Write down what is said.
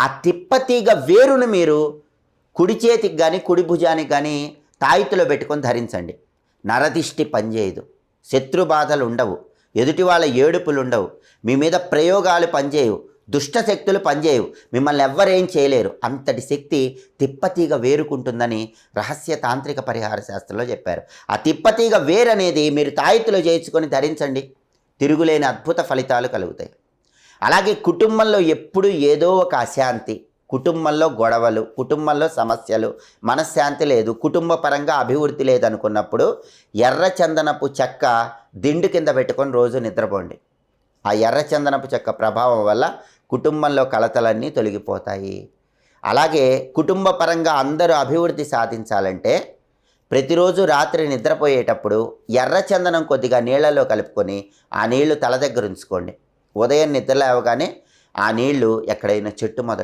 ఆ తిప్పతీగ వేరును మీరు కుడి చేతికి కానీ కుడి భుజానికి కానీ తాయితులో పెట్టుకొని ధరించండి. నరదిష్టి పనిచేయదు, శత్రు బాధలు ఉండవు, ఎదుటి వాళ్ళ ఏడుపులు ఉండవు, మీ మీద ప్రయోగాలు పనిచేయవు, దుష్ట శక్తులు పనిచేయవు, మిమ్మల్ని ఎవ్వరేం చేయలేరు. అంతటి శక్తి తిప్పతీగ వేరుకుంటుందని రహస్య తాంత్రిక పరిహార శాస్త్రంలో చెప్పారు. ఆ తిప్పతీగ వేరు అనేది మీరు తాయితులో చేయించుకొని ధరించండి, తిరుగులేని అద్భుత ఫలితాలు కలుగుతాయి. అలాగే కుటుంబంలో ఎప్పుడూ ఏదో ఒక అశాంతి, కుటుంబంలో గొడవలు, కుటుంబంలో సమస్యలు, మనశ్శాంతి లేదు, కుటుంబ పరంగా అభివృద్ధి లేదనుకున్నప్పుడు ఎర్రచందనపు చెక్క దిండు కింద పెట్టుకొని రోజు నిద్రపోండి. ఆ ఎర్రచందనపు చెక్క ప్రభావం వల్ల కుటుంబంలో కలతలన్నీ తొలగిపోతాయి. అలాగే కుటుంబ పరంగా అందరూ అభివృద్ధి సాధించాలంటే ప్రతిరోజు రాత్రి నిద్రపోయేటప్పుడు ఎర్రచందనం కొద్దిగా నీళ్లలో కలుపుకొని ఆ నీళ్లు తల దగ్గర ఉంచుకోండి. ఉదయం నిద్ర లేవగానే ఆ నీళ్లు ఎక్కడైనా చెట్టు మొదట